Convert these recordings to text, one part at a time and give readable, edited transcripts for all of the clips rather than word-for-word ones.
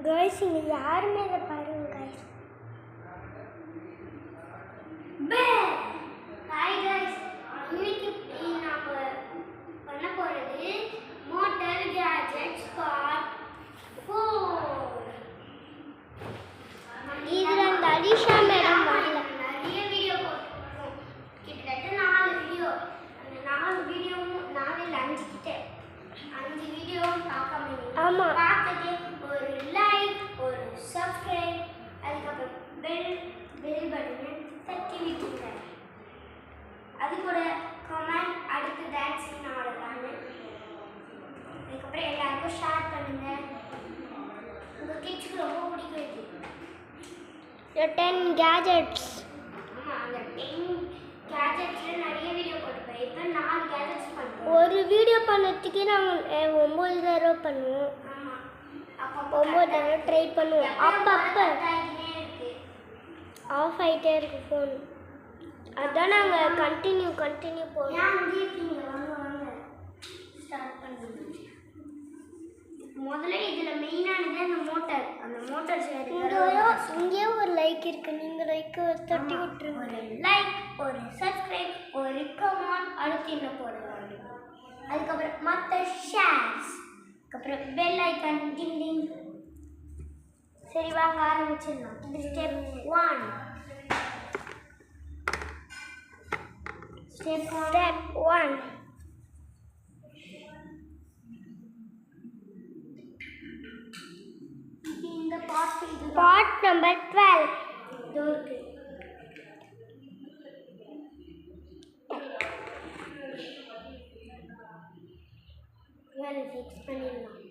Guys இங்க யாருமே இல்ல பாருங்க गाइस. Hi guys. இன்னைக்கு நாம பண்ண போறது மோட்டார் கேஜெட்ஸ் பார்ட் 4. இதுல அந்த அலிஷா மேடம் வரல. நிறைய வீடியோ போட்டுருக்கோம். கிட்டத்தட்ட 4 வீடியோ. அந்த 4 வீடியோவும் 4 இல்ல 5 கிட்ட 5 வீடியோவும் பார்க்காம ஆமா பார்த்துட்டு ஒரு லைக் ஒரு சப்ஸ்கிரைப் அதுக்கப்புறம் பெல் பட்டனை தட்டி விட்டுருங்க. அது கூட கமெண்ட் அடுத்து டான்ஸிங் ஆடலான்னு அதுக்கப்புறம் எல்லாருக்கும் ஷேர் பண்ணுங்க. உங்கள் கிட்ஸ்க்கு ரொம்ப பிடிக்கும் இது 10 கேஜெட்ஸ். ஆமாம் அந்த 10 கேஜெட்ஸில் நிறைய வீடியோ போட்டுப்பேன். இப்போ 4 கேஜெட்ஸ் பண்ணுறோம். ஒரு வீடியோ பண்ணதுக்கே நாங்கள் 9 தடவை பண்ணுவோம். 9 தடவை ட்ரை பண்ணுவோம். அப்பப்போ ஆஃப் ஆகிட்டே இருக்கு ஃபோன். அதான் நாங்கள் கண்டினியூ போடுவோம். ஸ்டார்ட் பண்ணுவோம். முதல்ல இதில் மெயினானது அந்த மோட்டார் இங்கே ஒரு லைக் இருக்குது. நீங்கள் லைக் தட்டி விட்டுருங்க. ஒரு லைக் ஒரு சப்ஸ்கிரைப் ஒரு கமெண்ட் அடுத்து என்ன போடுவாங்க. அதுக்கப்புறம் மற்ற ஷேர்ஸ் அதுக்கப்புறம் பெல் ஐக்கான் டிங் டிங். சரி வாங்க ஆரம்பிச்சிடலாம். இது ஸ்டெப் 1. இந்த பார்ட் நம்பர் 12 இதோ இருக்கு.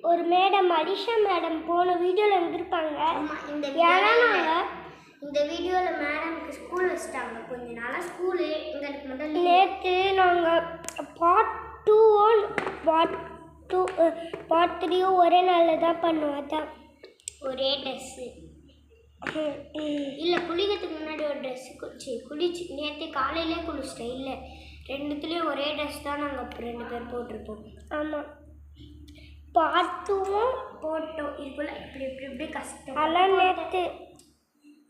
ஒரு மேடம் அலிஷா மேடம் போன வீடியோவில் வந்திருப்பாங்க. இந்த வீடியோவில் மேடம்க்கு ஸ்கூல் வச்சுட்டாங்க. கொஞ்ச நாளாக ஸ்கூலு எங்களுக்கு முதல்ல நேற்று நாங்கள் பார்ட் 2 பார்ட் 3 ஒரே நாளில் தான் பண்ணுவோம். அதான் ஒரே ட்ரெஸ்ஸு இல்லை குளிக்கிறதுக்கு முன்னாடி ஒரு ட்ரெஸ்ஸு குளிச்சு நேற்று காலையிலே குளிச்சிட்டேன். இல்லை ரெண்டுத்துலேயும் ஒரே ட்ரெஸ் தான் நாங்கள் 2 பேர் போட்டிருப்போம். ஆமாம் பார்ட் 2வும் போட்டோம். இதுக்குள்ள இப்படி கஷ்டம் அதெல்லாம் நேற்று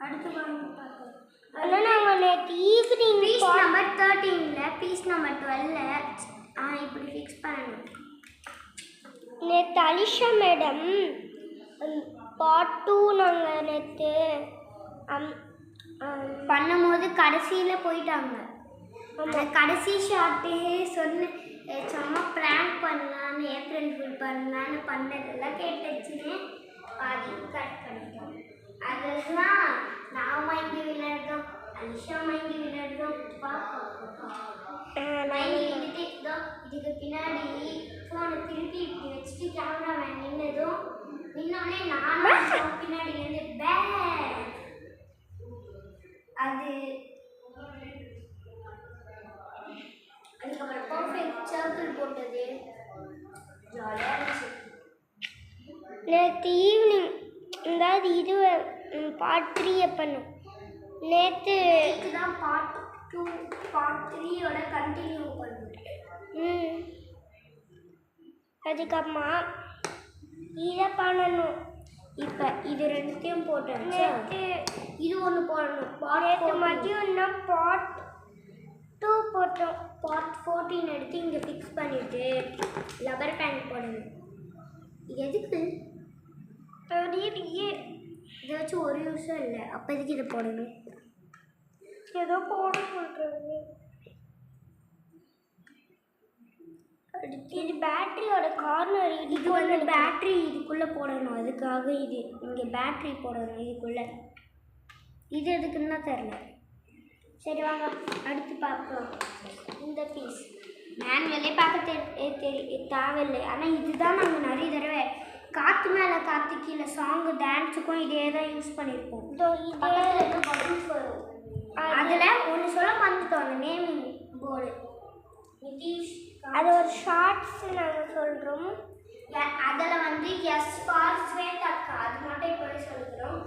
அடுத்து பார்த்தோம். அதெல்லாம் நாங்கள் நேற்று evening piece number 13 piece number 12 இப்படி ஃபிக்ஸ் பண்ணணும். நேற்று அலிஷா மேடம் பார்ட் 2 நாங்கள் நேற்று பண்ணும்போது கடைசியில் போயிட்டாங்க. அந்த கடைசி ஷார்ட்டு சும்மா ப்ராங்க் பண்ணலான்னு ஏப்ரல் ஃபுல் பண்ணலான்னு பண்ணதெல்லாம் கேட்டுச்சுன்னு பாதி கட் பண்ணிட்டோம். அதெல்லாம் நான் வாங்கி விளையாடுறோம் அலிஷா வாங்கி விளையாடுறோம் வாங்கி விட்டுட்டு இதுக்கு பின்னாடி ஃபோனை திருப்பி இப்படி வச்சுட்டு கேமரா மேன் நின்னோடனே நானும் பின்னாடிலேருந்து பேக் அது அதுக்கப்புறம் பர்ஃபெக்ட் சர்க்கிள் போட்டது ஜாலியாக இருந்துச்சு. நேற்று ஈவினிங் அதாவது இது பார்ட் 3 பண்ணோம். நேற்று தான் பார்ட் 2 பார்ட் 3யோட கண்டினியூ பண்ணுவோம். அதுக்கப்புறமா இதை பண்ணணும். இப்போ இது ரெண்டுத்தையும் போட்டோம். இது ஒன்று போடணும். நேற்று மதியம் பார்ட் 2 போட்டோம். பார்ட் 14 எடுத்து இங்கே ஃபிக்ஸ் பண்ணிவிட்டு லப்பர் பேண்ட் போடணும். எதுக்கு இதை வச்சு ஒரு யூஸும் இல்லை. அப்போ எதுக்கு இதை போடணும்? ஏதோ போட சொல்கிறது. அடுத்து இது பேட்ரியோட கார்னர். இது வந்து பேட்ரி இதுக்குள்ளே போடணும். அதுக்காக இது இங்கே பேட்ரி போடணும் இதுக்குள்ளே. இது எதுக்குன்னு தான் தெரில. சரி வாங்க அடுத்து பார்ப்போம். இந்த பீஸ் மேனுவலே பார்க்க தேவையில்லை. ஆனால் இதுதான் நாங்கள் நிறைய தடவை காற்று மேலே காற்று கீழே சாங்கு டான்ஸுக்கும் இதே தான் யூஸ் பண்ணியிருப்போம். பட்டன்ஸ் வரும். அதில் ஒன்று சொல்ல வந்துட்டோம். அந்த நேமிங் போர்டு நிதிஷ் அது ஒரு ஷார்ட்ஸ் நாங்கள் சொல்கிறோம். அதில் வந்து எஸ் ஃபார் ஸ்வேதா அக்கா அது மட்டும் இப்போ சொல்லிக்கிறோம்.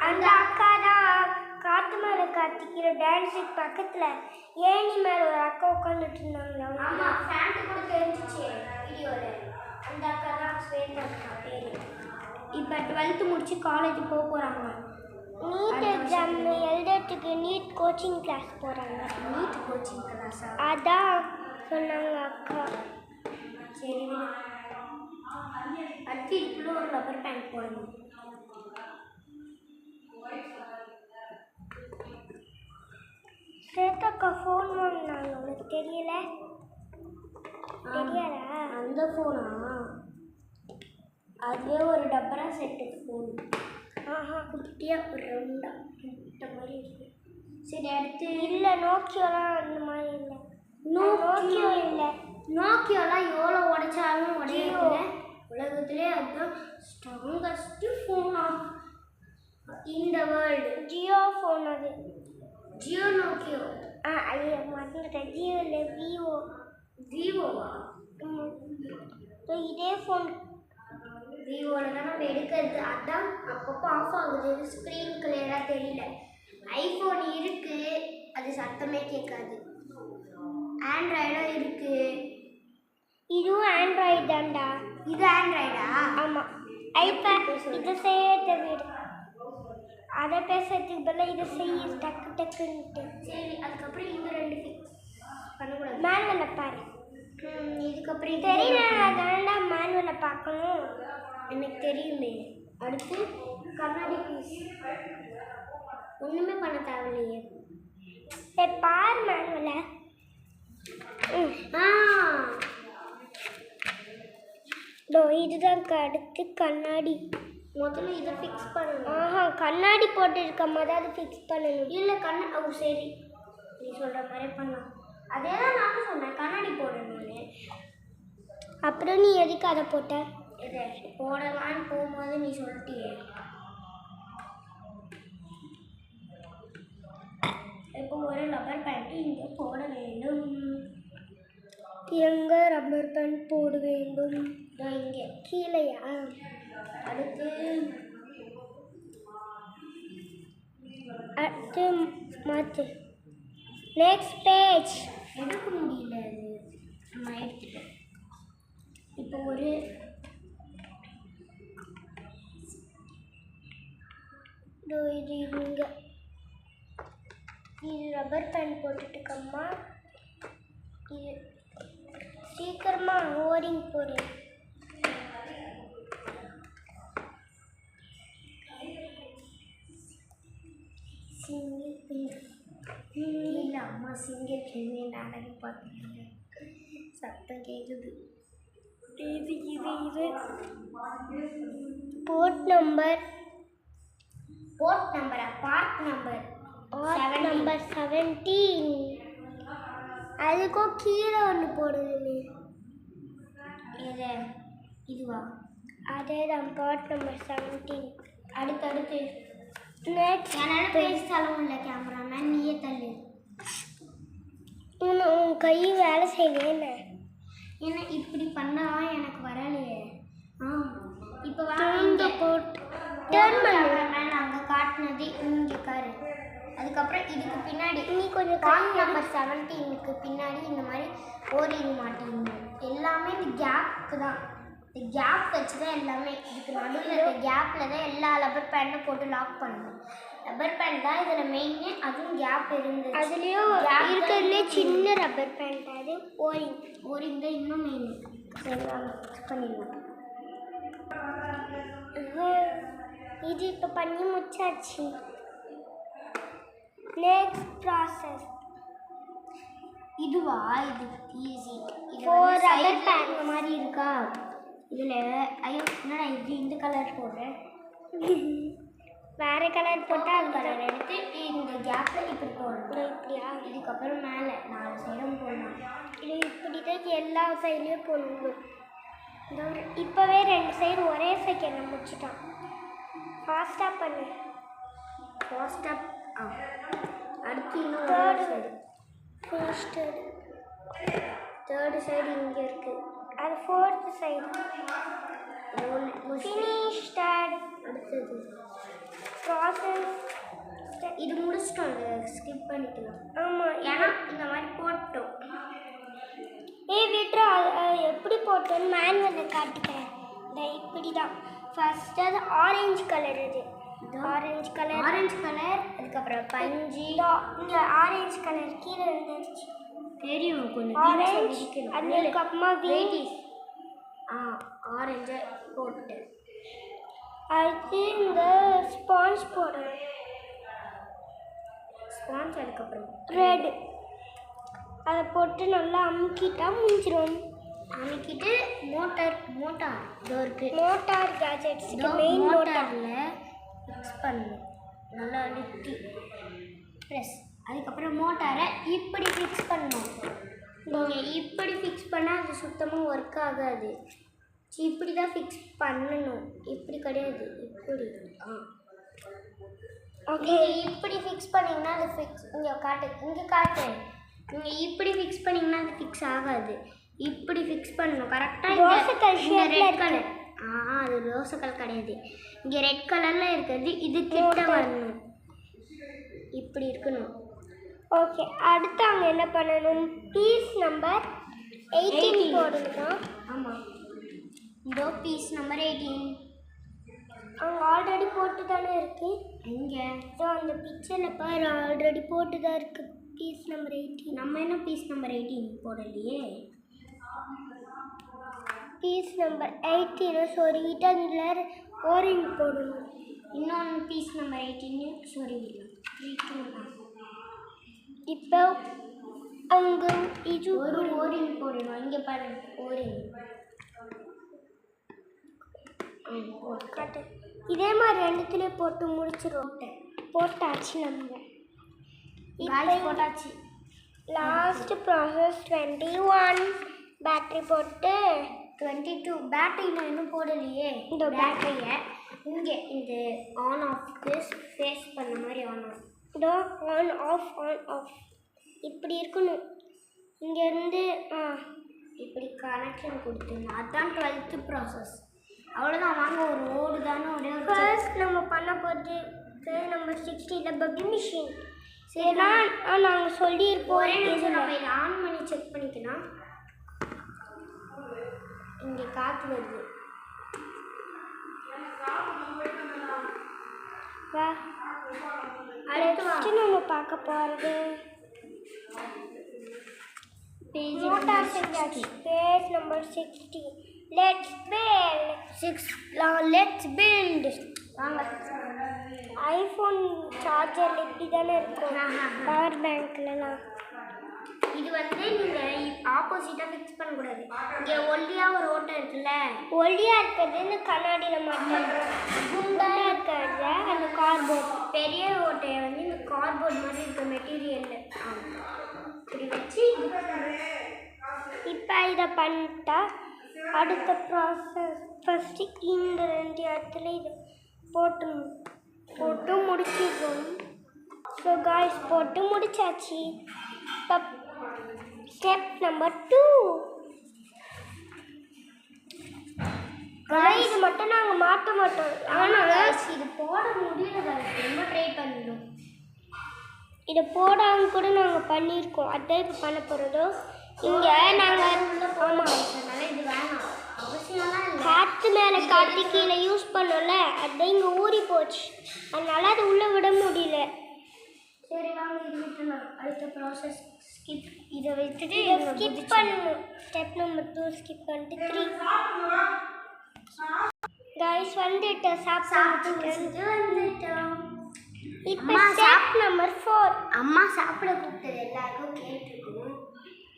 அந்த அக்கா தான் காற்று மேலே காத்திக்கிற டான்ஸுக்கு பக்கத்தில் ஏணி மேலே ஒரு அக்கா உட்காந்துட்டு இருந்தாங்களா? ஆமாம் ஃபேண்ட்டு கூட தெரிஞ்சிச்சு வீடியோவில். அந்த அக்கா தான் ஸ்வேதா அக்கா பேர். இப்போ 12th முடிச்சு காலேஜ் போக போகிறாங்க. நீட் எக்ஸாம் எழுதுறதுக்கு நீட் கோச்சிங் கிளாஸ் போகிறாங்க. நீட் கோச்சிங் கிளாஸா? அதான் சொன்னாங்க அக்கா. சரி, அடுத்து இதுக்குள்ள ஒரு ரப்பர் பேண்ட் போடணும். சேத்தக்கா ஃபோன் வாங்கினாங்க, உனக்கு தெரியல? தெரியாதா? அந்த ஃபோனா? அதுவே ஒரு டப்பரா செட்டு ஃபோன். குட்டியாக ஒரு ரவுண்டாக இந்த மாதிரி இருக்கு. சரி, அடுத்து இல்லை நோக்கியோலாம் அந்த மாதிரி இல்லை. நோக்கியோ இல்லை. நோக்கியோலாம் எவ்வளோ உடைச்சாலும் உடையல. உலகத்திலே அதுதான் ஸ்ட்ராங்கஸ்ட்டு ஃபோனா இந்த வேர்ல்டு. ஜியோ ஃபோன் அது. ஜியோ நோக்கியோ? ஐயோ மறந்துட்டேன். ஜியோ இல்லை, விவோ. விவோவா? இதே ஃபோன் விவோவில் தான் நம்ம எடுக்கிறது. அதான் அப்பப்போ ஆஃப் ஆகுது, ஸ்க்ரீன் கிளியராக தெரியல. ஐஃபோன் இருக்குது, அது சத்தமே கேட்காது. ஆண்ட்ராய்டும் இருக்குது. இதுவும் ஆண்ட்ராய்டு தான்டா. இது ஆண்ட்ராய்டா? ஆமாம். ஐபேட் இதை செய்யறத விட அதை பேசுறதுக்கு பதிலாக இதை செய்ய டக்கு டக்குன்ட்டு. சரி, அதுக்கப்புறம் இந்த 2 ஃபிக்ஸ் பண்ணக்கூடாது. மேனுவலில் பாரு. இதுக்கப்புறம் தெரியல, அதான்டா மேனுவலில் பார்க்கணும். எனக்கு தெரியுமே. அடுத்து கண்ணாடி பீஸ். ஒன்றுமே பண்ண தேவையில்லையே. சரி பாரு மேனுவலை. இதுதான் அடுத்து கண்ணாடி. முதல்ல இதை ஃபிக்ஸ் பண்ணணும். கண்ணாடி போட்டு இருக்கும் போது அதை ஃபிக்ஸ் பண்ணணும். இல்லை சரி, நீ சொல்கிற மாதிரி பண்ணலாம். அதே தான் நானும் சொன்னேன், கண்ணாடி போடணும்னு. அப்புறம் நீ எதுக்கு அதை போட்ட? இதை போடலான்னு போகும்போது நீ சொல்லிட்டியே. இப்போ ஒரு ரப்பர் பேண்ட் இங்கே போட வேண்டும். எங்கே ரப்பர் பேண்ட் போட வேண்டும்? இங்கே கீழேயா? அடுத்து மாற்று. Next page. எடுக்க முடியல, அது நம்ம எடுத்துட்டோம். இப்போ ஒரு இது இங்கே இது ரப்பர் பேண்ட் போட்டுட்டுக்கம்மா. இது சீக்கிரமாக ஓரிங் போடு. இல்லை அம்மா சிங்கர் கேள்வி நாடகம் பார்க்குறாங்க, சத்தம் கேட்குது. இது போர்ட் நம்பரா? Part number 17. அதுக்கும் கீழே ஒன்று போடுது. இதுவா? அதே தான் பார்ட் நம்பர் 17. அடுத்து நெக்ஸ்ட். என்னால் பேசிட்டாலும் இல்லை கேமராமேன், நீயே தள்ளு. உன் கை வேலை செய்யலையே. ஏன்னா இப்படி பண்ணால் எனக்கு வரலையே. இப்போ இங்கே போட்டு டர்ன் பண்ணு. அங்கே காட்டினது இங்கே காரு. அதுக்கப்புறம் இதுக்கு பின்னாடி நீ கொஞ்சம் பார்ட் நம்பர் 17க்கு பின்னாடி இந்த மாதிரி ஓரிங் மாட்டிடணும். எல்லாமே இந்த கேப்புக்கு தான். இந்த கேப் வச்சு தான் எல்லாமே. இதுக்கு நடுவில் இருக்க கேப்பில் தான் எல்லா ரப்பர் பேண்டும் போட்டு லாக் பண்ணணும். ரப்பர் பேண்ட் தான் இதில் மெயினே. அதுவும் கேப் இருந்தது. அதுலேயும் இருக்கிறதுலே சின்ன ரப்பர் பேண்ட். அது ஓரிங் தான் இன்னும் மெயின். பண்ணிடலாம். இது இப்போ பண்ணி முடிச்சாச்சு. Next process. இதுவா? இது ஈஸி. இது ரப்பர் பேண்ட் மாதிரி இருக்கா? இதில் ஐயோ என்னடா இது இந்த கலர் போடுறேன். வேறு கலர் போட்டால் அது கலர் எடுத்து இந்த கேப்பில் இப்படி போடணும். இப்படியா? இதுக்கப்புறம் மேலே 4 சைடும் போடணும். இது இப்படி தான் எல்லா சைட்லேயும் போடணும். இப்போவே 2 சைடு ஒரே செகண்ட் முடிச்சிட்டோம். ஃபாஸ்ட்டாக பண்ணு. ஃபாஸ்ட்டாக. அடுத்து இன்னும் தேர்டு சைடு இங்கே இருக்குது. அது 4th சைடு. ஃபினிஷ்ட். அடுத்தது ப்ராசஸ். இது முடிச்சிட்டோம், ஸ்கிப் பண்ணிக்கலாம். ஆமாம், ஏன்னா இந்த மாதிரி போட்டோம். விட்ரா எப்படி போட்டோன்னு மேனுவலில் காட்டிக்கிறேன். இப்படி தான் ஃபர்ஸ்ட் அது ஆரஞ்சு கலர் இது ஆரஞ்சு கலர் அதுக்கப்புறம் பஞ்சு இங்க ஆரஞ்சு கலர் கீழே இருந்துச்சு தெரியும் கொஞ்சம் ஆரஞ்சு அதுக்கப்புறமா வெயிட்டி ஆரஞ்சை போட்டு அடுத்து இந்த ஸ்பாஞ்ச் போடணும் ஸ்பாஞ்ச் அதுக்கப்புறம் ரெட் அதை போட்டு நல்லா அமுக்கிட்டா முடிஞ்சிடும் அமுக்கிட்டு மோட்டார் இதோ இருக்கு மோட்டார் கேஜெட்ஸ்க்கு மெயின் மோட்டார் மோட்டாரில் ஃபிக்ஸ் பண்ணணும் நல்லா அழுத்தி ப்ரெஸ் அதுக்கப்புறம் மோட்டாரை இப்படி ஃபிக்ஸ் பண்ணணும் நீங்கள் இப்படி ஃபிக்ஸ் பண்ணால் அது சுத்தமாக ஒர்க் ஆகாது இப்படி தான் ஃபிக்ஸ் பண்ணணும் இப்படி கிடையாது இப்படி ஓகே இப்படி ஃபிக்ஸ் பண்ணிங்கன்னா அது ஃபிக்ஸ் இங்கே காட்டு நீங்கள் இப்படி ஃபிக்ஸ் பண்ணிங்கன்னா அது ஃபிக்ஸ் ஆகாது இப்படி ஃபிக்ஸ் பண்ணணும் கரெக்டாக இந்த ரெட் கலர் அது ரோசக்கல் கிடையாது இங்கே ரெட் கலரில் இருக்கிறது இது கிட்ட வரணும் இப்படி இருக்கணும் ஓகே அடுத்து அங்கே என்ன பண்ணணும் பீஸ் நம்பர் 18 போடணுமா ஆமாம் இதோ பீஸ் நம்பர் 18 அங்கே ஆல்ரெடி போட்டு தானே இருக்கு எங்கே ஸோ அந்த பிக்சரில் பாரு ஆல்ரெடி போட்டு தான் இருக்கு பீஸ் நம்பர் 18 நம்ம என்ன பீஸ் நம்பர் 18 போடலையே பீஸ் நம்பர் 18 சொல்லிட்டு அதில் ஆரஞ்சு போடணும் இன்னொன்று பீஸ் நம்பர் 18 சொல்லிடலாம் இப்போ அங்கே இது ஒரு ஓரிங் போடணும் இங்கே பாருங்க ஓரிங் காட்டு இதே மாதிரி ரெண்டுத்துலேயே போட்டு முடிச்சிடும் போட்டாச்சு நம்ம இப்போ போட்டாச்சு லாஸ்ட் ப்ராசஸ் 21 பேட்டரி போட்டு 22 பேட்டரி நான் இன்னும் போடலையே இந்த பேட்டரியை இங்கே இந்த ஆன் ஆஃப்க்கு ஃபேஸ் பண்ண மாதிரி ஆன் ஆஃப் இதோ ஆன் ஆஃப் இப்படி இருக்கணும் இங்கேருந்து இப்படி கனெக்ஷன் கொடுத்துருங்க அதுதான் 12th ப்ராசஸ் அவ்வளோதான் வாங்க ஒரு ஓடு தானே ஒரே ஒரு ஃபர்ஸ்ட் நம்ம பண்ண போகிறது பேஜ் நம்பர் 60 பக்கி மிஷின் சரினா நாங்கள் சொல்லியிருப்போம் ஒரே நிமிஷம் நம்ம இதை ஆன் பண்ணி செக் பண்ணிக்கலாம் இங்கே காற்று வருது அடுத்து நம்ம பார்க்க போகிறது மோட்டார் செஞ்சாச்சு பேஜ் நம்பர் 60 லெட்ஸ் பில்ட் வாங்க ஐஃபோன் சார்ஜர் இப்படி தானே இருக்கும் பவர் பேங்க்லலாம் இது வந்து நீங்கள் ஆப்போசிட்டாக ஃபிக்ஸ் பண்ணக்கூடாது இங்கே ஒல்லியாக ஒரு ஓட்டை இருக்குல்ல ஒல்லியாக இருக்கிறது இந்த கண்ணாடியில் மட்டும் குண்டாக இருக்கிறது அந்த கார்போர்ட் பெரிய ஓட்டையை வந்து இந்த கார்போர்ட் மாதிரி இருக்க மெட்டீரியலில் இப்படி வச்சு இப்போ இதை பண்ணிட்டா அடுத்த ப்ராசஸ் ஃபஸ்ட்டு இந்த 2 இடத்துல இதை போட்டு முடிச்சிடுறோம் ஸோ காய்ஸ் போட்டு முடிச்சாச்சு இப்போ ஸ்டெப் நம்பர் 2 ஆனால் இது மட்டும் நாங்கள் மாற்ற மாட்டோம் ஆனால் இது போட முடியல ரொம்ப ட்ரை பண்ணிடும் இதை போடாமல் கூட நாங்கள் பண்ணியிருக்கோம் அதான் இப்போ பண்ண போகிறதோ இங்கே நாங்கள் ஆமாம் அதனால இது வேணாம் அவசியம்லாம் இல்லை காற்று மேலே காற்று கீழே யூஸ் பண்ணோம்ல அதுதான் இங்கே ஊறி போச்சு அதனால அது உள்ளே விட முடியல சரி வாங்க இது விட்டுலாம் அடுத்த ப்ராசஸ் ஸ்கிப் இதை வச்சுட்டு ஸ்கிப் பண்ணணும் ஸ்டெப் நம்பர் 2 ஸ்கிப் பண்ணிட்டு 3 கைஸ் வந்துட்டு சாப்பிட்டு வந்துட்டோம் இப்போ ஸ்டெப் நம்பர் 4 அம்மா சாப்பிட கூப்பிட்டது எல்லாருக்கும் கேட்டிருக்கோம்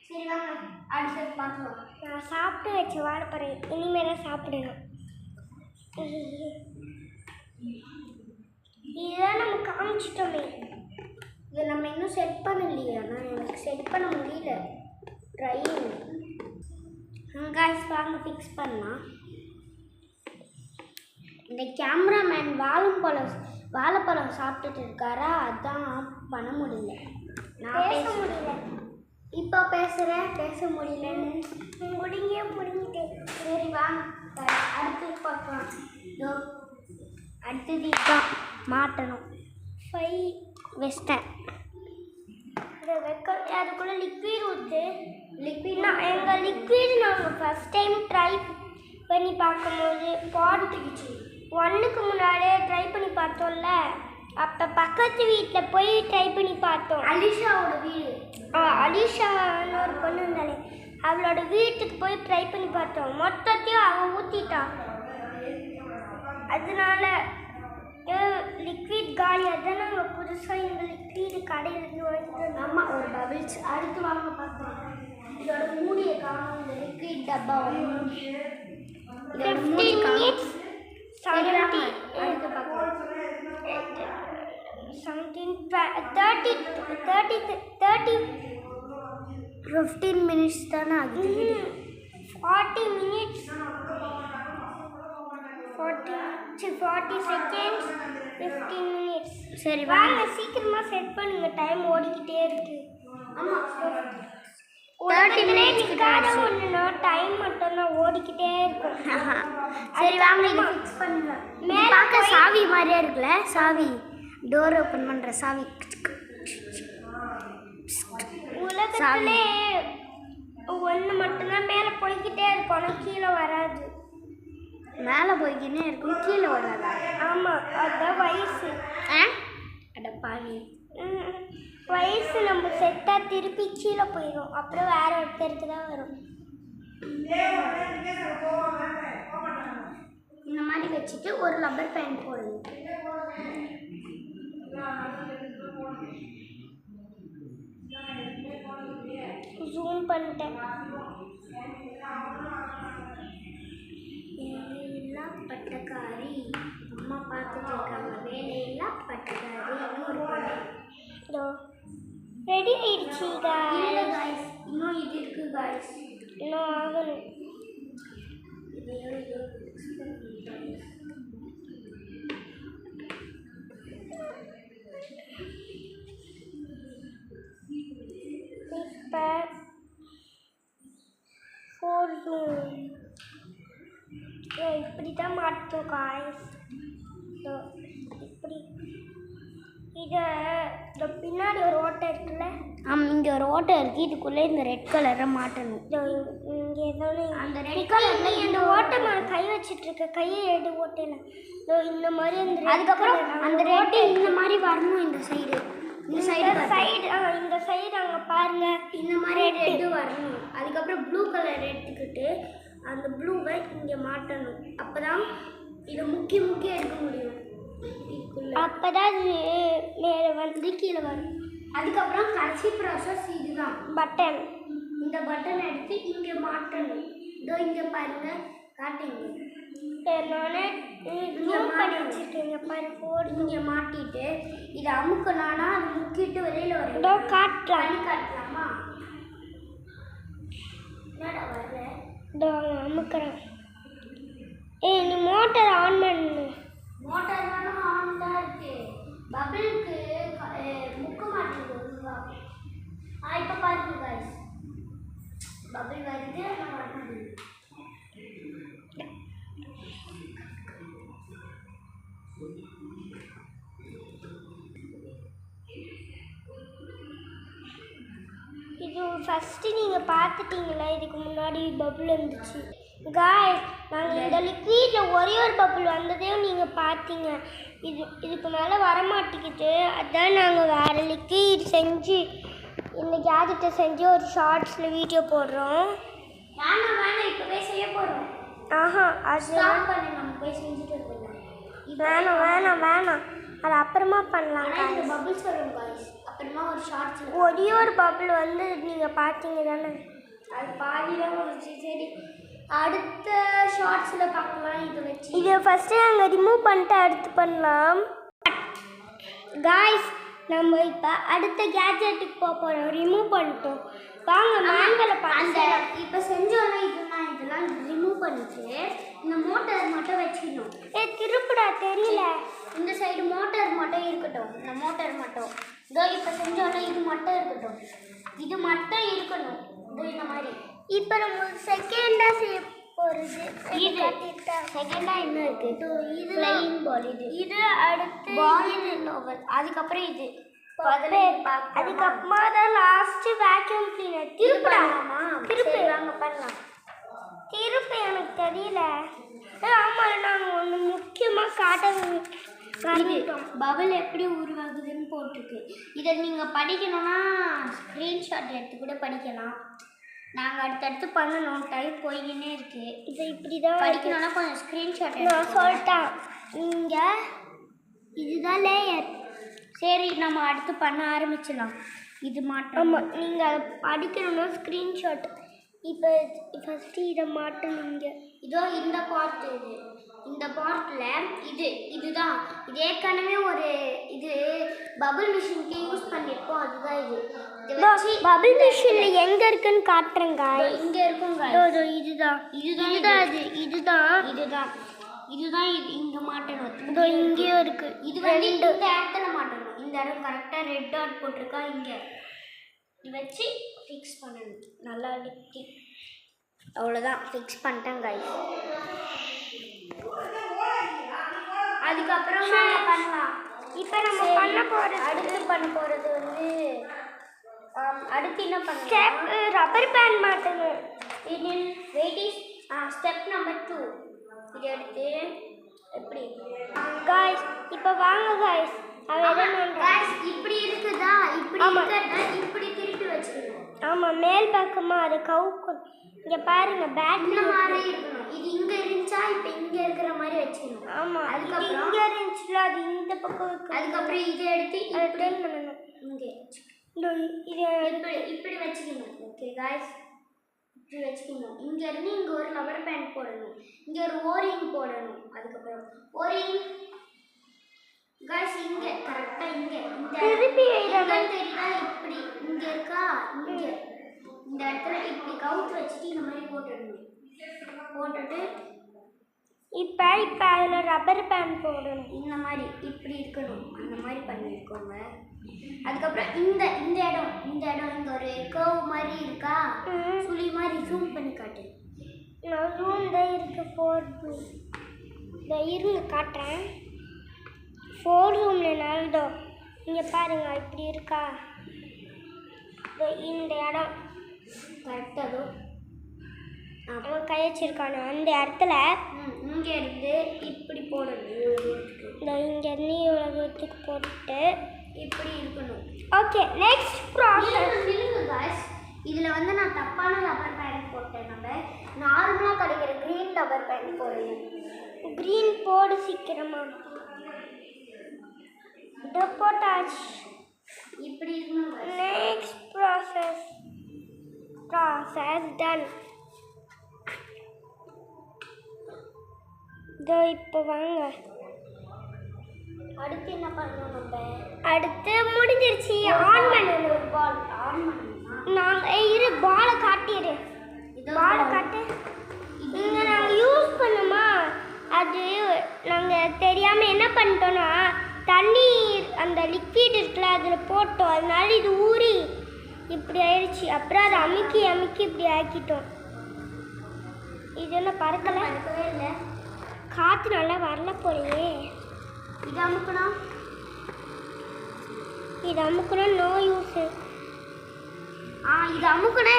சரி வாங்க அடுத்தது பார்க்கலாம் நான் சாப்பிட்டு வச்சு வாழைப்பறேன் இனிமேல் தான் சாப்பிடணும் இதுதான் நம்ம காமிச்சிட்டோமே இதை நம்ம இன்னும் செட் பண்ணலையே ஆனால் எனக்கு செட் பண்ண முடியல ட்ரைங் காய்ஸ் வாங்க ஃபிக்ஸ் பண்ணலாம் இந்த கேமராமேன் வாழைப்பழம் சாப்பிட்டுட்டு இருக்காரா அதான் பண்ண முடியல நான் பேச முடியல இப்போ பேசுகிறேன் பேச முடியலன்னு முடிங்கிட்டேன் சரி வாங்க அடுத்தது பார்க்கலாம் இதோ அடுத்தது இதான் மாட்டணும் 5 வெஸ்டர்ன் இந்த அதுக்குள்ளே லிக்விட் ஊற்று எங்கள் லிக்விட் நாங்கள் ஃபஸ்ட் டைம் ட்ரை பண்ணி பார்க்கும்போது பாட்டுக்குச்சு 1க்கு முன்னாடியே ட்ரை பண்ணி பார்த்தோம்ல, அப்போ பக்கத்து வீட்டில் போய் ட்ரை பண்ணி பார்த்தோம். அலிஷாவோட வீடு. அலிஷான்னு ஒரு பொண்ணு இருந்தாலே, அவளோட வீட்டுக்கு போய் ட்ரை பண்ணி பார்த்தோம். மொத்தத்தையும் அவன் ஊற்றிட்டா. அதனால லிக்விட் காலி. அதான் நாங்கள் புதுசாக இந்த லிக்விட் கடையிலேருந்து வாங்கிட்டு ஆமா, ஒரு பபிள்ஸ். அடுத்து வாங்க பார்க்கலாம். இதோட மூடியை காணும். இந்த லிக்விட் டப்பாவோட மூடி. இதோட மூடி 15 minutes 70 அடுத்து பார்க்கலாம். 15 மினிட்ஸ் தானே ஆகுது. 40 minutes 40 seconds 15 minutes. சரி வாங்க சீக்கிரமாக செட் பண்ணுங்க, டைம் ஓடிக்கிட்டே இருக்கு. ஆமா, 30 minutes ஒன்றுனா டைம் மட்டும்தான் ஓடிக்கிட்டே இருக்கும். சரி வாங்க இதை ஃபிக்ஸ் பண்ணலாம். மேலே பார்க்க சாவி மாதிரியே இருக்குல்ல, சாவி டோர் ஓப்பன் பண்ணுற சாவி. உலகத்திலே ஒன்று மட்டும்தான் மேலே போய்கிட்டே இருக்கும், ஆனால் கீழே வராது. மேலே போய்க்கினே இருக்கும், கீழே வராதா? ஆமாம், அதுதான் வயசு. அட பாவி. வயசு நம்ம செட்டாக திருப்பி கீழே போயிடும், அப்புறம் வேற ஒருத்தருக்கு தான் வரும். இந்த மாதிரி வச்சுட்டு ஒரு ரப்பர் பேண்ட் போடுங்க. ஜூம் பண்ணிட்டேன். வேலையில்லா பட்டக்காரி. அம்மா பார்த்துட்டு இருக்காங்க. வேலையில்லா பட்டக்காரி. இன்னொரு படம். இதோ ரெடி ஆயிடுச்சு இல்லை guys. guys, இன்னும் இது இருக்கு guys. இன்னும் ஆகணும். இப்போ 4 ஜூம் இப்படி தான் மாட்டோம் காய்ஸ். இப்படி இதை இந்த பின்னாடி ஒரு ஓட்டை இருக்குல்ல, இங்கே ஒரு ஓட்டை இருக்குது. இதுக்குள்ளே இந்த ரெட் கலரை மாட்டணும். இங்கே ஏதாவது அந்த ரெட் கலரில் இந்த ஓட்டை மேலே கை வச்சிட்டு இருக்க, கையை எடு ஓட்டையில இந்த மாதிரி அதுக்கப்புறம் அந்த ரெட்டு இந்த மாதிரி வரணும். இந்த சைடு இந்த சைடு அங்கே பாருங்க, இந்த மாதிரி ரெட்டு வரணும். அதுக்கப்புறம் ப்ளூ கலர் எடுத்துக்கிட்டு அந்த ப்ளூவை இங்கே மாட்டணும். அப்போ தான் இதை முக்கிய எடுக்க முடியும். அப்போ தான் இது மேலே வந்து கீழே வரும். அதுக்கப்புறம் கடைசி ப்ராசஸ் இதுதான். பட்டன். இந்த பட்டன் எடுத்து இங்கே மாட்டணும். இதோ இங்கே பாருங்க, காட்டுங்க. நானே ஜூம் பண்ணி வச்சுருக்கேங்க பாருங்க. போடு. இங்கே மாட்டிட்டு இதை அமுக்கணும்னா அது முக்கிட்டு வெளியில் வரும். இதோ காட்டலாம். காட்டலாமா? என்னடா வரல? இதோ அமுக்கிறேன். நீ மோட்டர் ஆன் பண்ணு. மோட்டார் வேணும், ஆன் தான் இருக்கு. பபிளுக்கு முக்க மாட்டேங்குது. இப்போ பாருங்க guys, பபிள் வருது, ஆனால் வரமாட்டேங்குது. இது ஃபஸ்ட்டு நீங்கள் பார்த்துட்டீங்களா? இதுக்கு முன்னாடி பபுள் வந்துச்சு காய்ஸ். நாங்கள் இந்த லிக்விடில் ஒரே ஒரு பபுள் வந்ததையும் நீங்கள் பார்த்தீங்க. இதுக்கு மேலே வரமாட்டேங்குது. அதான் நாங்கள் வேறு லிக்விட் செஞ்சு இந்த கேஜெட்டை செஞ்சு ஒரு ஷார்ட்ஸில் வீடியோ போடுறோம். வேணாம் இப்போவே செய்ய போகிறோம். அது ஸ்டாப் பண்ணி நம்ம போய் செஞ்சுட்டு வந்துடலாம். வேணாம் அது அப்புறமா பண்ணலாம். இந்த பபிள்ஸ் வரும் guys. அப்புறமா ஒரு ஷார்ட்ஸில் ஒரே ஒரு பபுள் வந்து நீங்கள் பார்த்தீங்க தானே, அது பாதியில் வந்துச்சு. சரி, அடுத்த ஷார்ட்ஸில் பார்க்கலாம். இதை வச்சு இதை ஃபஸ்ட்டு நாங்கள் ரிமூவ் பண்ணிட்டு அடுத்து பண்ணலாம் காய்ஸ். நம்ம இப்போ அடுத்த கேஜெட்டுக்கு போகிறோம். ரிமூவ் பண்ணிட்டோம். வாங்க மேன்களை அந்த இப்போ செஞ்சோன்னா இதெல்லாம் ரிமூவ் பண்ணிட்டு இந்த மோட்டார் மட்டும் வச்சுக்கணும். திருப்பிடா தெரியல. இந்த சைடு மோட்டார் மட்டும் இருக்கட்டும். இந்த மோட்டார் மட்டும் இதோ இப்போ செஞ்சோன்னா இது மட்டும் இருக்கட்டும். இது மட்டும் இருக்கணும். இதோ இந்த மாதிரி. இப்போ நம்ம செகண்டாக செய்ய போகிறது இது செகண்டாக என்ன இருக்குது? இது ஃப்ளையிங் பால். இது அடுத்து பால் நோவல். அதுக்கப்புறம் இது அதுக்கப்புறமா தான் லாஸ்ட்டு வேக்யூம் கிளீனர். திருப்பி வாங்க பண்ணலாம். திருப்பி எனக்கு தெரியல. ஆமாம் நாங்கள் ஒன்று முக்கியமாக காட்டிட்டோம். பபிள் எப்படி உருவாகுதுன்னு போட்டிருக்கு. இதை நீங்கள் படிக்கணும்னா ஸ்க்ரீன்ஷாட் எடுத்து கூட படிக்கலாம். நாங்கள் அடுத்தடுத்து பண்ணணும், டைப் போய்கினே இருக்கு. இதை இப்படி தான் படிக்கணும்னா கொஞ்சம் ஸ்க்ரீன்ஷாட் நான் சொல்லிட்டேன். இங்கே இதுதான் லேயர். சரி, நம்ம அடுத்து பண்ண ஆரம்பிச்சிடலாம். இது மாட்டோம். ஆமாம், நீங்கள் அதை படிக்கணும்னா ஸ்க்ரீன்ஷாட். இப்போ ஃபஸ்ட்டு இதை மாட்டணுங்க. இதோ இந்த பார்ட், இந்த பார்ட்டில் இதுதான். இது ஏற்கனவே ஒரு இது பபிள் மிஷினுக்கு யூஸ் பண்ணியிருக்கோம். அதுதான் இது. பபிள் மிஷினில் எங்கே இருக்குன்னு காட்டுறேங்க. இங்கே இருக்குங்க. இதுதான் இது இங்கே மாட்டணும். இதோ இங்கேயும் இருக்குது. இது வந்து இந்த இடத்துல மாட்டணும். இந்த இடம் கரெக்டாக ரெட் டாட் போட்டிருக்கா. இங்கே இது வச்சு ஃபிக்ஸ் பண்ணணும். நல்லா நிறுத்தி அவ்வளோதான், ஃபிக்ஸ் பண்ணிட்டேன் guys. அதுக்கப்புறம் பண்ணலாம். இப்போ நம்ம அடுத்து பண்ண போகிறது வந்து அடுத்து என்ன பண்ண ஸ்டெப் ரப்பர் பேண்ட் மாட்டணும். இதில் வெயிட் இஸ் ஸ்டெப் நம்பர் 2. இது எடுத்து எப்படி காய்ஸ் இப்போ வாங்க காய்ஸ். இப்படி இருக்குதா? இப்படி இருக்கிறத இப்படி திருப்பி வச்சுக்கணும். ஆமாம், மேல் பக்கமாக அது கவுக்கணும். இங்கே பாருங்க, பேட் இந்த மாதிரி இருக்கணும். இது இங்கே இருந்துச்சா, இப்போ இங்கே இருக்கிற மாதிரி வச்சுக்கணும். ஆமாம், அதுக்கப்புறம் இங்கே இருந்துச்சுல, அது இந்த பக்கம் இருக்கு. அதுக்கப்புறம் இதை எடுத்து அதை டர்ன் பண்ணணும். இங்கே இது இப்படி வச்சுக்கணும். ஓகே காய்ஸ், இப்படி வச்சுக்கணும். இங்கேருந்து இங்கே ஒரு ரப்பர் பேண்ட் போடணும். இங்கே ஒரு ஓரிங் போடணும். அதுக்கப்புறம் ஓரிங் காய்ஸ் இங்கே கரெக்டாக இங்கே இந்த திருப்பி தெரியுதா? இப்படி இங்கே இருக்கா? இங்கே இந்த இடத்துல இப்படி கவுத்து வச்சுட்டு இந்த மாதிரி போட்டுடணும். போட்டுட்டு இப்போ அதில் ரப்பர் பேண்ட் போடணும். இந்த மாதிரி இப்படி இருக்கணும். அந்த மாதிரி பண்ணியிருக்கோங்க. அதுக்கப்புறம் இந்த இடம் இங்கே ஒரு கர்வ் மாதிரி இருக்கா, சுழி மாதிரி. ஜூம் பண்ணி காட்டு. நான் ஜூம் தான் இருக்கு. 4 இந்த இருங்க காட்டுறேன். 4 ரூமில் நல்லதோ இங்கே பாருங்க, இப்படி இருக்கா. இந்த இடம் கரெக்டாக அவன் கை வச்சிருக்கானு அந்த இடத்துல இங்கே இருந்து இப்படி போடணும். இந்த இங்கேருந்து இவ்வளோ தூரத்துக்கு போட்டு இப்படி இருக்கணும். Okay, next process. காய்ஸ், இதில் வந்து நான் தப்பான ரப்பர் பேண்ட் போட்டேன். நம்ம நார்மலாக கிடைக்கிற க்ரீன் ரப்பர் பேண்ட் போடணும். க்ரீன் போடு சீக்கிரமா. இதை போட்டாச்சு. இப்படி இருக்கணும். Next process done. இதோ இப்போ வாங்க, அடுத்து என்ன பண்ணணும்? நம்ம அடுத்து முடிஞ்சிருச்சு. ஆன் பண்ணணும். பால் ஆன் பண்ணணும். நாங்கள் இரு பாலை காட்டிடு. பாலை காட்டு. இங்கே நாங்கள் யூஸ் பண்ணுமா, அது நாங்கள் தெரியாமல் என்ன பண்ணிட்டோன்னா தண்ணீர் அந்த லிக்விட் இருக்குல்ல அதில் போட்டோம். அதனால இது ஊறி இப்படி ஆயிடுச்சு. அப்புறம் அதை அமுக்கி இப்படி ஆக்கிட்டோம். இது என்ன பறக்கலை? இருக்கவே இல்லை. காற்று நல்லா வரல போலையே. இது அமுக்கணும். No use. இது அமுக்குனா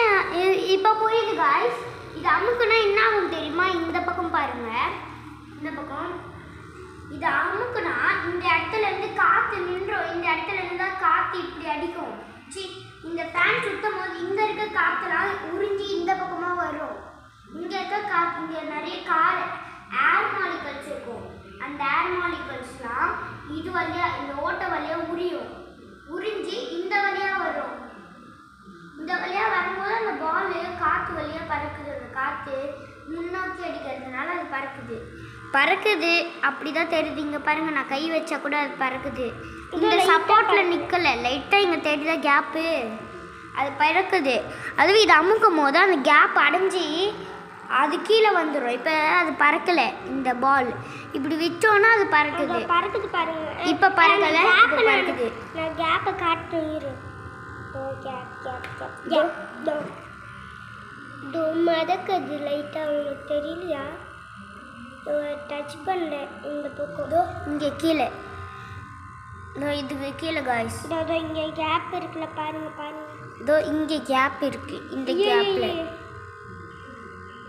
இப்போ புரியுது காய்ஸ். இது அமுக்குனா என்ன ஆகும் தெரியுமா? இந்த பக்கம் பாருங்க, இந்த பக்கம் இது அமுக்குனா இந்த இடத்துல இருந்து காற்று நின்றோம். இந்த இடத்துல இருந்து தான் காற்று இப்படி அடிக்கும். இந்த ஃபேன் சுற்றும் போது இங்கே இருக்க காற்றுலாம் உறிஞ்சி இந்த பக்கமாக வரும். இங்கே இருக்க காற்று, இங்கே நிறைய ஏர் மாலிகல்ஸ் இருக்கும். அந்த ஏர் மாலிகல்ஸ்லாம் இது வழியாக இந்த ஓட்டை வழியாக உறிஞ்சி இந்த வழியாக வரும். இந்த வழியாக வரும்போது அந்த பால் காற்று வழியாக பறக்குது. அந்த காற்று முன்னோக்கி அடிக்கிறதுனால அது பறக்குது. அப்படிதான் தெரியுது. இங்கே பாருங்கள், நான் கை வச்சா கூட அது பறக்குது. இந்த சப்போர்ட்டில் நிற்கலை, லைட்டாக இங்கே தெரியுதா கேப்பு, அது பறக்குது. அதுவும் இது அமுக்கும் போது அந்த கேப் அடைஞ்சி அது கீழே வந்துடும். இப்போ அது பறக்கலை. இந்த பால் இப்படி விட்டோன்னா அது பறக்குது பாருங்க. இப்போ பறக்கலை, பறக்குது. நான் கேப்பை காட்டுறேன். மதக்குது லைட்டாக. உங்களுக்கு தெரியலையா? டச் பண்ணல இந்த பக்கம். இங்கே கீழே, இதுக்கு கீழே காய்ஸ். இதோ இங்கே கேப் இருக்குல்ல, பாருங்க. இதோ இங்கே கேப் இருக்கு. இந்த கேப்ல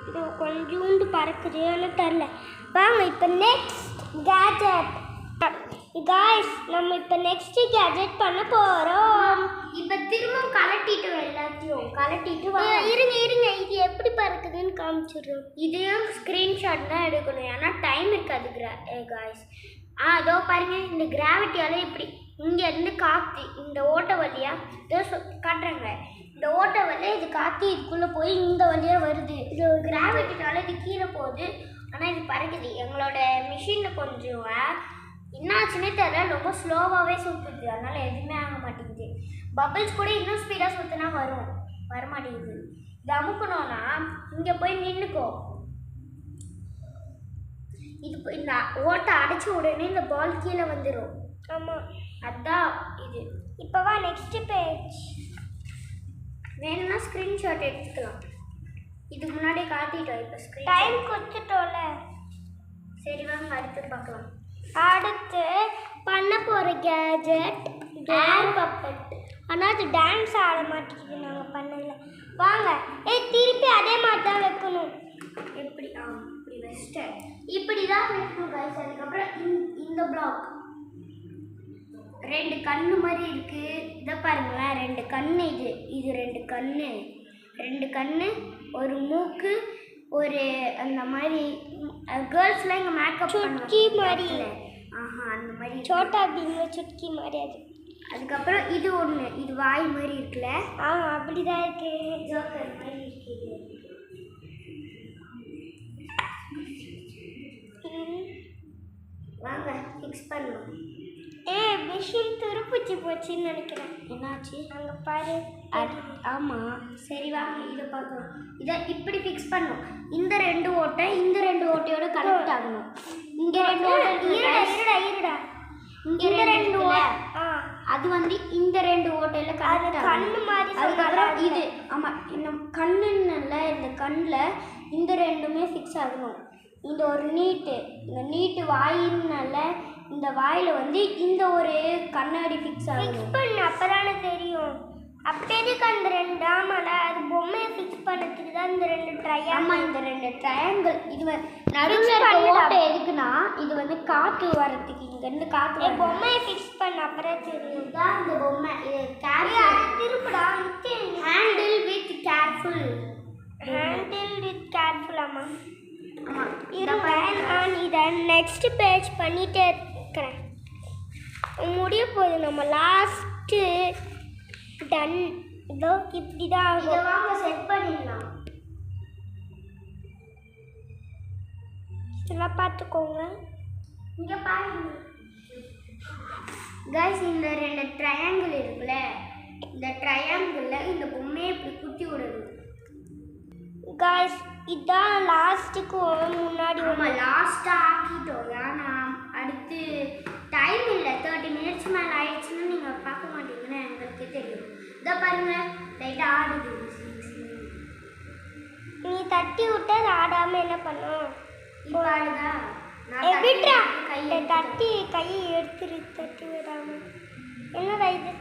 இதோ கொஞ்சோண்டு பறக்குது. ஆனால் தெரில. வாங்க இப்போ நெக்ஸ்ட் கேஜெட் காய்ஸ் நம்ம இப்போ நெக்ஸ்ட் கேஜெட் பண்ண போகிறோம். இப்போ திரும்ப கலட்டிட்டோம், எல்லாத்தையும் கலட்டிட்டு இருங்க இருங்க, இது எப்படி பறக்குதுன்னு காமிச்சிடுறோம். இதையும் ஸ்க்ரீன்ஷாட் தான் எடுக்கணும், ஏன்னா டைம் இருக்காது காய்ஸ். அதோ பாருங்க, இந்த கிராவிட்டியால இப்படி இங்கேருந்து காற்று இந்த ஓட்டை வழியாக இதோ காட்டுறாங்க, இந்த ஓட்டை வழியாக இது காற்று இதுக்குள்ளே போய் இந்த வழியாக வருது. இது கிராவிட்டினால இது கீழே போகுது, ஆனால் இது பறக்குது. எங்களோட மிஷினில் கொஞ்சம் என்னாச்சுன்னே தெரியல, ரொம்ப ஸ்லோவாகவே சுற்றுது, அதனால் எதுவுமே ஆக மாட்டேங்குது. பபிள்ஸ் கூட இன்னும் ஸ்பீடாக சுற்றினா வர மாட்டேங்குது. இது அமுக்கணும்னா இங்கே போய் நின்றுக்கோ. இது இந்த ஓட்டை அடைச்ச உடனே இந்த பால் கீழே வந்துடும். ஆமாம், அதுதான் இது. இப்போ வா நெக்ஸ்ட் பேஜ். வேணும்னா ஸ்க்ரீன்ஷாட் எடுத்துக்கலாம். இதுக்கு முன்னாடியே காட்டிட்டோம், இப்போ ஸ்க்ரீன் டைம் கொடுத்துட்டோம்ல. சரி வாங்க அடுத்து பார்க்கலாம். அடுத்து பண்ண போகிற கேஜெட் ஏர் பப்பட். ஆனால் அது டான்ஸ் ஆட மாட்டேங்குது, நாங்கள் பண்ணல. வாங்க திருப்பி அதே மாதிரி தான் வைக்கணும். எப்படி இப்படி வச்சுட்டு இப்படி தான் வைக்கணும் guys. அதுக்கப்புறம் இந்த பிளாக் 2 கண்ணு மாதிரி இருக்குது, இதை பாருங்களேன். 2 கண்ணு, இது 2 கண்ணு, 2 கண்ணு, ஒரு மூக்கு, ஒரு அந்த மாதிரி கேர்ள்ஸ்லாம் இங்கே மேக்கப் சுட்கி மாதிரி. அந்த மாதிரி சோட்டா பீம்ல சுட்கி மாதிரி அது. அதுக்கப்புறம் இது ஒன்று, இது வாய் மாதிரி இருக்குல்ல. அப்படி தான் இருக்கு. ஜோக்கர் மாதிரி இருக்குது. வாங்க ஃபிக்ஸ் பண்ணுவோம். மிஷின் துருப்பிச்சு போச்சுன்னு நினைக்கிறேன். என்னாச்சு அங்கே பாரு. ஆமாம், சரி வாங்க இதை பார்க்கலாம். இதை இப்படி ஃபிக்ஸ் பண்ணணும். இந்த 2 ஓட்டை இந்த 2 ஓட்டையோட கனெக்ட் ஆகணும். இங்கே 2 ஓட்டை இருடா இங்கே 2 ஓட்டை, அது வந்து இந்த 2 ஓட்டையில் கனெக்ட் ஆகணும். கண்ணு மாதிரி. அதுக்கப்புறம் இது ஆமாம், இந்த கண்ணுன்னல இந்த கண்ணில் இந்த 2மே ஃபிக்ஸ் ஆகணும். இந்த ஒரு நீட்டு, இந்த நீட்டு வாயின்னால இந்த வாயில் வந்து இந்த ஒரு கண்ணாடி ஃபிக்ஸ் ஆகும். ஃபிக்ஸ் பண்ணு, அப்போ தானே தெரியும். அப்போ எதுக்கு அந்த 2? ஆமாடா, அது பொம்மையை ஃபிக்ஸ் பண்ணுறதுக்கு தான் இந்த 2 ட்ரையாங்கிள். ஆமாம், இந்த 2 ட்ரையாங்கிள். இது நடுவில் ஓட்டை எதுக்குன்னா இது வந்து காற்று வர்றதுக்கு, இங்கேருந்து காற்று. பொம்மையை ஃபிக்ஸ் பண்ண அப்புறம் தெரியும். தான் இந்த பொம்மை. இது திருப்படா. Handle with careful. Handle with careful. ஆமாம் ஆமாம். நான் இதை நெக்ஸ்ட் பேஜ் பண்ணிகிட்டே இருக்கிறேன். முடிய போகுது. நம்ம லாஸ்ட்டு டன். இதோ இப்படி தான் இதை வாங்க செட் பண்ணிடலாம். இதெல்லாம் பார்த்துக்கோங்க. இங்கே பாருங்க கைஸ், இந்த 2 ட்ரையாங்கிள் இருக்குல்ல, இந்த ட்ரையாங்கிளில் இந்த பொம்மையை இப்படி குத்தி விடணும். காய்ஸ் இதான் லாஸ்ட்டுக்கு முன்னாடி. நம்ம லாஸ்ட்டாக ஆக்கிட்டோம், ஏன்னா அடுத்து டைம் இல்லை. 30 மினிட்ஸ் மேலே ஆயிடுச்சுன்னு நீங்கள் பார்க்க மாட்டீங்கன்னு எங்களுக்கே தெரியும். இதை பாருங்க, லைட்டாக ஆடுது. நீ தட்டி விட்டு அது ஆடாமல் என்ன பண்ணும்? இப்போ ஆடுதா? விட்றா, தட்டி கையை எடுத்துரு, தட்டி விடாமல். என்னடா இது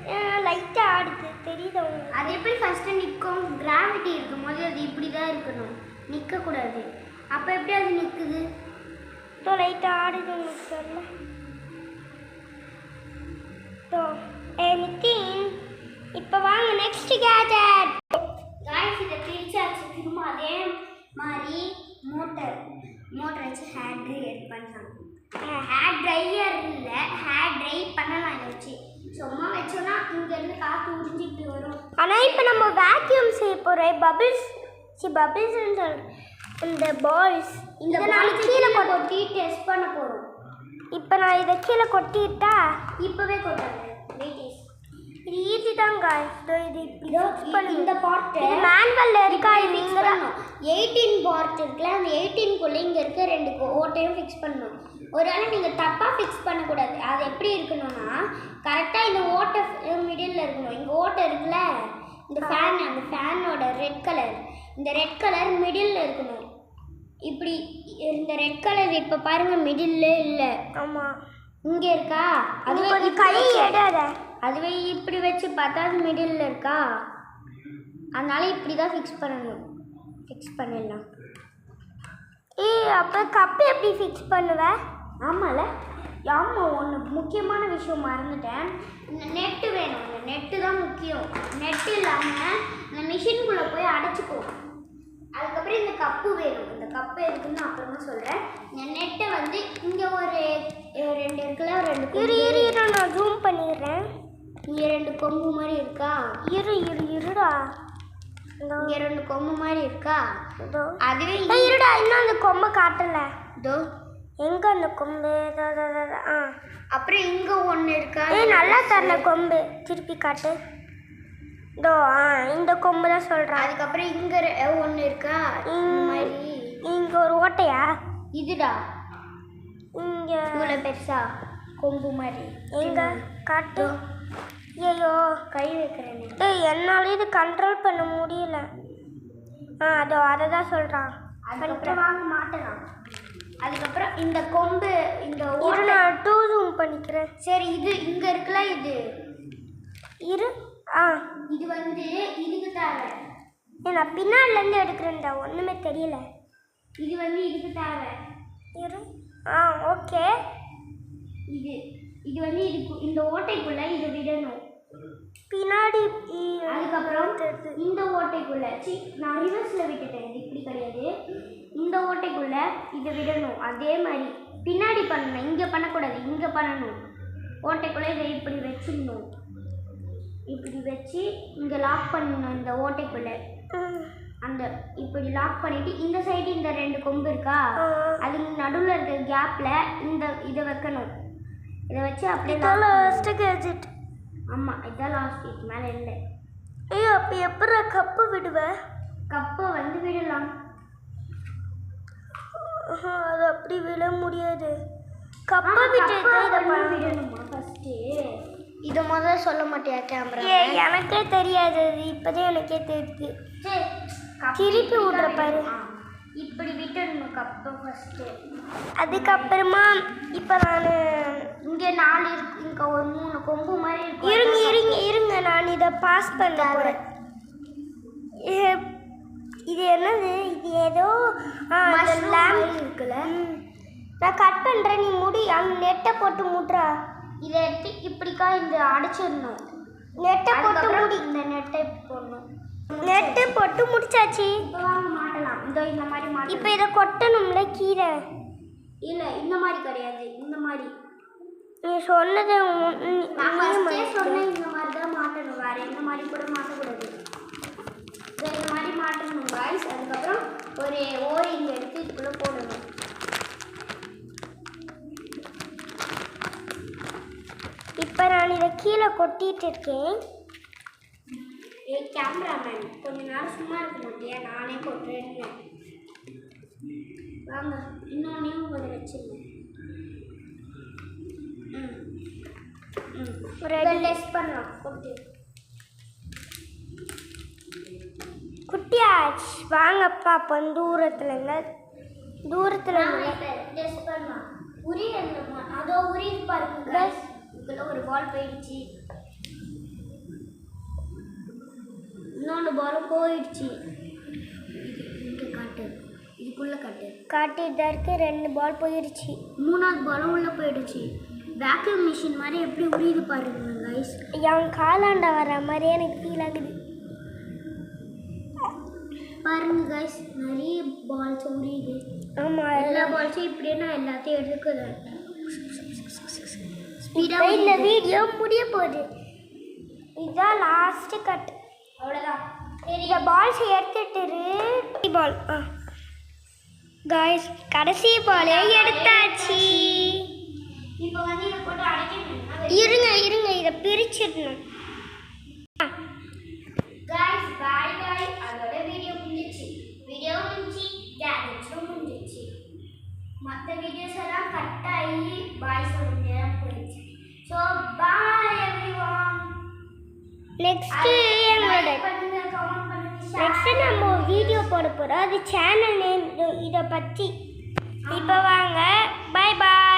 லைட்டாக ஆடுது, தெரியுதா உங்களுக்கு? அது எப்படி ஃபஸ்ட்டு நிற்கும்? கிராவிட்டி இருக்கும் போது அது இப்படி தான் இருக்கணும், நிற்கக்கூடாது. அப்போ எப்படி அது நிற்குது? இப்போ லைட்டாக ஆடுது, உங்களுக்கு தெரியல. நித்தின், இப்போ வாங்க நெக்ஸ்ட் கேஜெட். காய்ஸ் இதை பிரிச்சாச்சு. திரும்ப அதே மாதிரி மோட்டர் வச்சு ஹேர் ட்ரையர் பண்ணலாம். ஹேர் ட்ரையர் இல்லை, ஹேர் ட்ரை பண்ணலாம். இதை வச்சு சும்மா வச்சோன்னா இங்கேருந்து காற்று உறிஞ்சிட்டு வரும். ஆனால் இப்போ நம்ம வேக்யூம் செய்ய போகிறோம். பபிள்ஸ்ன்னு சொல்கிறேன். இந்த பால்ஸ் இந்த நாளைக்கு கீழே கொட்டி டெஸ்ட் பண்ண போகிறோம். இப்போ நான் இதை கீழே கொட்டிட்டா இப்போவே கொட்டாங்க. வெயிட்டேஜ் இது ஈஸி தான் காய்ஸ். இந்த பார்ட் மேனுவல்ல இருக்கா? நீங்கள் தான் 18 பார்ட் இருக்குல்ல, அந்த 18குள்ளே இங்கே இருக்க 2 ஓட்டையும் ஃபிக்ஸ் பண்ணணும். ஒரு வேளை நீங்கள் தப்பாக ஃபிக்ஸ் பண்ணக்கூடாது. அது எப்படி இருக்கணும்னா கரெக்டாக இந்த ஓட்டை மிடில் இருக்கணும். இங்கே ஓட்டை இருக்குல்ல, இந்த ஃபேன், அந்த ஃபேனோட ரெட் கலர், இந்த ரெட் கலர் மிடில் இருக்கணும். இப்படி இந்த ரெட் கலர் இப்போ பாருங்கள் மிடில் இல்லை. ஆமாம், இங்கே இருக்கா? அதுவே கை எடாத. அதுவே இப்படி வச்சு பார்த்தா அது மிடில் இருக்கா? அதனால இப்படி தான் ஃபிக்ஸ் பண்ணணும். ஃபிக்ஸ் பண்ணிடலாம். அப்போ கப்பு எப்படி ஃபிக்ஸ் பண்ணுவ? ஆமாம்ல, ஆமாம், ஒன்று முக்கியமான விஷயம் மறந்துட்டேன். இந்த நெட்டு வேணும். இந்த நெட்டு தான் முக்கியம். நெட்டு இல்லாமல் இந்த மிஷினுக்குள்ளே போய் அடைச்சிக்குவோம். அதுக்கப்புறம் இந்த கப்பு வேணும். இந்த கப்பு எதுக்குன்னு அப்புறமா சொல்கிறேன். இந்த நெட்டை வந்து இங்கே ஒரு 2 இருக்குல்ல, 2 இரு நான் ஜூம் பண்ணிடுறேன். இங்கே 2 கொம்பு மாதிரி இருக்கா? இருடா, இங்கே 2 கொம்பு மாதிரி இருக்கா? அதுவே இருடா, இன்னும் அந்த கொம்பை காட்டலை. இதோ எங்கே அந்த கொம்பு? அப்புறம் இங்கே ஒன்று இருக்கா? நல்லா தரல கொம்பு, திருப்பி காட்டு. இந்த கொம்பு தான் சொல்கிறேன். அதுக்கப்புறம் இங்கே ஒன்று இருக்கா? இந்த மாதிரி இங்கே ஒரு ஓட்டையா? இதுடா, இங்கே இவ்வளோ பெருசா கொம்பு மாதிரி. எங்கே காட்டு? ஐயோ, கை வைக்கிறேன். என்னால் இது கண்ட்ரோல் பண்ண முடியல. அதை தான் சொல்கிறான். அதுக்கப்புறம் வாங்க மாட்டலாம். அதுக்கப்புறம் இந்த கொம்பு, இந்த ஒரு நான் 2 ஜூம் பண்ணிக்கிறேன். சரி, இது இங்கே இருக்குல்ல, இது இது வந்து இதுக்கு தேவை. நான் பின்னாடிலேருந்து எடுக்கிறேன்டா, ஒன்றுமே தெரியல. இது வந்து இதுக்கு தேவை. ஓகே. இது வந்து இதுக்கு இந்த ஓட்டைக்குள்ளே இதை விடணும். பின்னாடி அதுக்கப்புறம் இந்த ஓட்டைக்குள்ளே நான் ரிவர்ஸில் விட்டுட்டேன். இது இப்படி கிடையாது. இந்த ஓட்டைக்குள்ளே இதை விடணும். அதே மாதிரி பின்னாடி பண்ணணும். இங்கே பண்ணக்கூடாது, இங்கே பண்ணணும். ஓட்டைக்குள்ளே இதை இப்படி வச்சிடணும். இப்படி வச்சு இங்கே லாக் பண்ணணும். இந்த ஓட்டைக்குள்ளே அந்த இப்படி லாக் பண்ணிவிட்டு இந்த சைடு இந்த 2 கொம்பு இருக்கா, அது நடுவில் இருக்க கேப்பில் இதை வைக்கணும். இதை வச்சு அப்படியே லாஸ்ட்டு கேஜெட். ஆமாம், இதான் லாஸ்ட். இதுக்கு மேலே இல்லை. அப்போ எப்படி கப்பு விடுவேன்? கப்பை வந்து விடலாம். அது அப்படி விட முடியாது. கப்பை விட்டு விடணுமா ஃபஸ்ட்டு? இதை முதல்ல சொல்ல மாட்டியா கேமரா? எனக்கே தெரியாது, இப்போதான் எனக்கே தெரியுது. திருப்பி விடுற பாரு. இப்படி விட்டுடணும் கப்பை ஃபஸ்ட்டு. அதுக்கப்புறமா இப்போ நான் இங்கே 4 இருக்கு, இங்கே ஒரு 3 கொம்பு மாதிரி இருக்கு. இருங்க நான் இதை பாஸ் பண்ண போகிறேன். இது என்னது? இது ஏதோ லேம்ப் இருக்குல்ல, நான் கட் பண்ணுறேன். நீ முடி, அந்த நெட்டை போட்டு முட்றா. இதை எடுத்து இப்படிக்கா இந்த அடிச்சிடணும். நெட்டை போட்டு முடி. இந்த நெட்டை போடணும். நெட்டு போட்டு முடிச்சாச்சு. இப்போ வாங்க மாட்டலாம். இந்த மாதிரி மாட்டலாம். இப்போ இதை கொட்டணும்ல கீரை? இல்லை, இந்த மாதிரி கிடையாது, இந்த மாதிரி. நீ சொன்னது நான் ஃபஸ்ட்டே சொன்னேன், இந்த மாதிரி தான் மாட்டணும். வேறு எந்த மாதிரி கூட மாட்டக்கூடாது. இந்த மாதிரி மாட்டணும் காய்ஸ். அதுக்கப்புறம் ஒரு ஓரிங் எடுத்து இதுக்குள்ளே போடணும். இப்போ நான் இதை கீழே கொட்டிட்டு இருக்கேன். கேமராமேன், கொஞ்ச நேரம் சும்மா இருக்க மாட்டியா? நானே கொட்டுறேன்னு. வாங்க, இன்னொன்னையும் கொஞ்சம் வச்சுருங்க. டெஸ்ட் பண்ணலாம். குட்டியாச்சு வாங்கப்பா. அப்போ தூரத்தில் டெஸ்ட் பண்ணலாம். உரியமா? அதோ உரியுது பாருங்க. இதுக்குள்ள ஒரு பால் போயிடுச்சு, இன்னொன்று பாலும் போயிடுச்சு. இங்கே காட்டு, இதுக்குள்ளே காட்டிட்டு தான் இருக்கு. 2 பால் போயிடுச்சு. 3ஆவது பாலும் உள்ளே போயிடுச்சு. வேக்யூம் மிஷின் மாதிரி எப்படி உரியுது பாருங்க கைஸ். என் காலாண்டா வர மாதிரியே எனக்கு ஃபீல் ஆகுது. பாருங்க கைஸ், நிறைய பால்ஸ் உரியுது. ஆமாம், எல்லா பால்ஸும் இப்படியே நான் எல்லாத்தையும் எடுத்துக்கிறேன். இந்த வீடியோ முடிய போகுது. இதுதான் லாஸ்ட் கட். அவ்வளோதான். இந்த பால்ஸ் எடுத்துட்டு பால் காய்ஸ், கடைசி பாலே எடுத்தாச்சு. இப்போ வந்து இதை போட்டு அடைக்கணும். இருங்க இதை பிரிச்சிடணும். காய்ஸ் பாய் பாய். அதோட வீடியோ முடிஞ்சிச்சு. கேட்ஜெட்ஸும் முடிஞ்சிச்சு. மற்ற வீடியோஸ் எல்லாம் கட் ஆகி பாய் சொல்ல நேரம் போயிடுச்சு. So bye everyone. நெக்ஸ்ட்டு நம்ம வீடியோ போட போகிறோம். அது சேனல் நேம் இதை பற்றி. இப்போ வாங்க, பாய் பாய்.